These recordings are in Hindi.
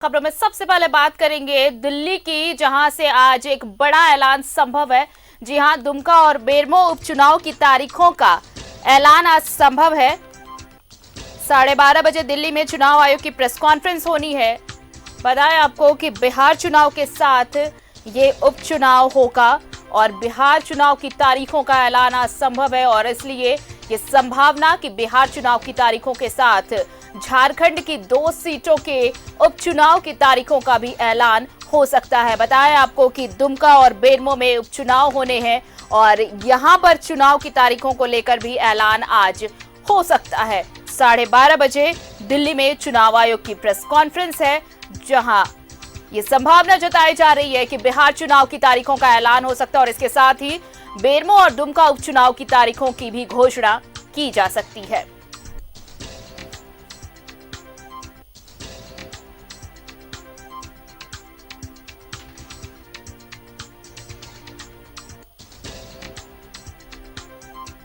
खबरों में सबसे पहले बात करेंगे दिल्ली की, जहां से आज एक बड़ा ऐलान संभव है। जी हां, दुमका और बेरमो उपचुनाव की तारीखों का ऐलान आज संभव है। 12:30 बजे दिल्ली में चुनाव आयोग की प्रेस कॉन्फ्रेंस होनी है। बताएं आपको कि बिहार चुनाव के साथ ये उपचुनाव होगा और बिहार चुनाव की तारीखों का ऐलान आज संभव है और इसलिए ये संभावना कि बिहार चुनाव की तारीखों के साथ झारखंड की 2 सीटों के उपचुनाव की तारीखों का भी ऐलान हो सकता है। बताएं आपको कि दुमका और बेरमो में उपचुनाव होने हैं और यहां पर चुनाव की तारीखों को लेकर भी ऐलान आज हो सकता है। 12:30 बजे दिल्ली में चुनाव आयोग की प्रेस कॉन्फ्रेंस है, जहां ये संभावना जताई जा रही है कि बिहार चुनाव की तारीखों का ऐलान हो सकता है और इसके साथ ही बेरमो और दुमका उपचुनाव की तारीखों की भी घोषणा की जा सकती है।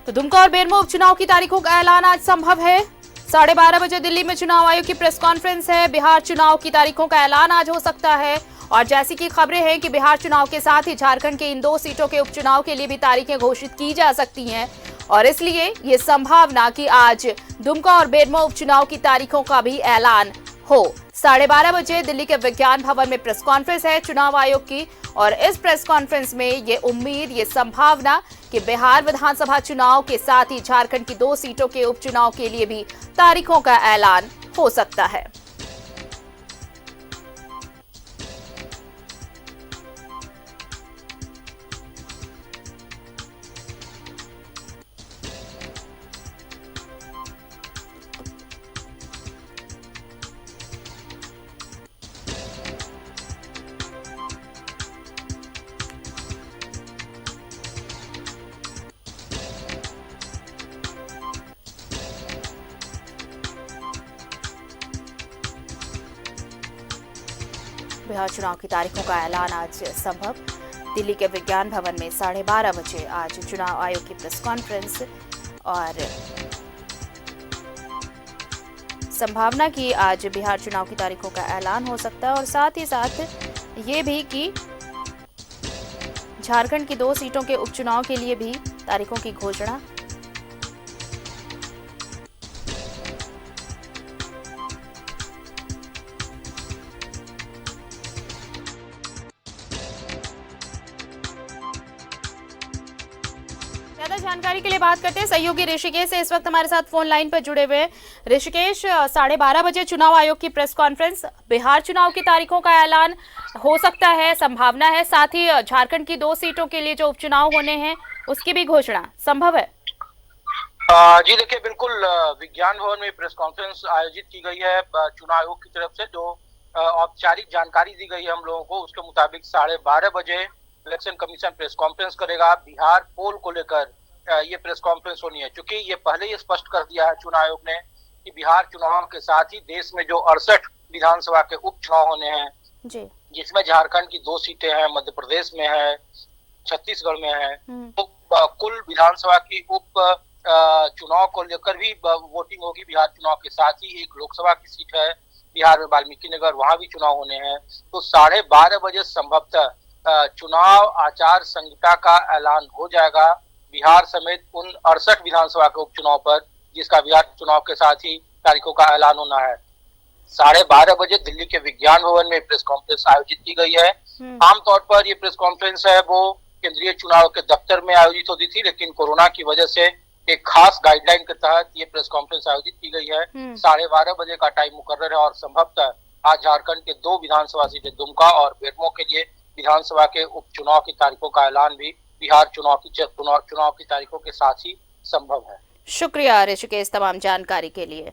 तो दुमका और बेरमो उपचुनाव की तारीखों का ऐलान आज संभव है। 12:30 बजे दिल्ली में चुनाव आयोग की प्रेस कॉन्फ्रेंस है। बिहार चुनाव की तारीखों का ऐलान आज हो सकता है और जैसी कि खबरें हैं कि बिहार चुनाव के साथ ही झारखंड के इन 2 सीटों के उपचुनाव के लिए भी तारीखें घोषित की जा सकती हैं और इसलिए ये संभावना कि आज दुमका और बेरमो उपचुनाव की तारीखों का भी ऐलान हो। 12:30 बजे दिल्ली के विज्ञान भवन में प्रेस कॉन्फ्रेंस है चुनाव आयोग की और इस प्रेस कॉन्फ्रेंस में ये उम्मीद, ये संभावना कि बिहार विधानसभा चुनाव के साथ ही झारखंड की 2 सीटों के उपचुनाव के लिए भी तारीखों का ऐलान हो सकता है। बिहार चुनाव की तारीखों का ऐलान आज संभव। दिल्ली के विज्ञान भवन में 12:30 बजे आज चुनाव आयोग की प्रेस कॉन्फ्रेंस और संभावना की आज बिहार चुनाव की तारीखों का ऐलान हो सकता है और साथ ही साथ ये भी कि झारखंड की 2 सीटों के उपचुनाव के लिए भी तारीखों की घोषणा। ज्यादा जानकारी के लिए बात करते हैं सहयोगी ऋषिकेश से, इस वक्त हमारे साथ फोन लाइन पर जुड़े हुए हैं। ऋषिकेश, 12:30 बजे चुनाव आयोग की प्रेस कॉन्फ्रेंस, बिहार चुनाव की तारीखों का ऐलान हो सकता है, संभावना है, साथ ही झारखंड की 2 सीटों के लिए जो उपचुनाव होने हैं उसकी भी घोषणा संभव है। जी देखिए, बिल्कुल विज्ञान भवन में प्रेस कॉन्फ्रेंस आयोजित की गई है चुनाव आयोग की तरफ से। जो औपचारिक जानकारी दी गई है हम लोगों को, उसके मुताबिक 12:30 बजे इलेक्शन कमीशन प्रेस कॉन्फ्रेंस करेगा। बिहार पोल को लेकर ये प्रेस कॉन्फ्रेंस होनी है, क्योंकि ये पहले ही स्पष्ट कर दिया है चुनाव आयोग ने कि बिहार चुनाव के साथ ही देश में जो 68 विधानसभा के उपचुनाव होने हैं, जिसमें झारखंड की 2 सीटें हैं, मध्य प्रदेश में है, छत्तीसगढ़ में है, तो कुल विधानसभा की उप चुनाव को लेकर भी वोटिंग होगी। बिहार चुनाव के साथ ही एक लोकसभा की सीट है बिहार में, वाल्मीकि नगर, वहां भी चुनाव होने हैं। तो 12:30 बजे संभवतः चुनाव आचार संहिता का ऐलान हो जाएगा बिहार समेत उन 68 विधानसभा के उपचुनाव पर, जिसका बिहार चुनाव के साथ ही तारीखों का ऐलान होना है। 12:30 बजे दिल्ली के विज्ञान भवन में प्रेस कॉन्फ्रेंस आयोजित की गई है। आमतौर पर ये प्रेस कॉन्फ्रेंस है वो केंद्रीय चुनाव के दफ्तर में आयोजित होती थी, लेकिन कोरोना की वजह से एक खास गाइडलाइन के तहत ये प्रेस कॉन्फ्रेंस आयोजित की गई है। 12:30 बजे का टाइम मुकर्रर है और संभवतः आज झारखंड के 2 विधानसभा सीटें दुमका और बेरमो के लिए विधानसभा के उपचुनाव की तारीखों का ऐलान भी बिहार चुनाव की तारीखों के साथ ही संभव है। शुक्रिया ऋषिकेश तमाम जानकारी के लिए।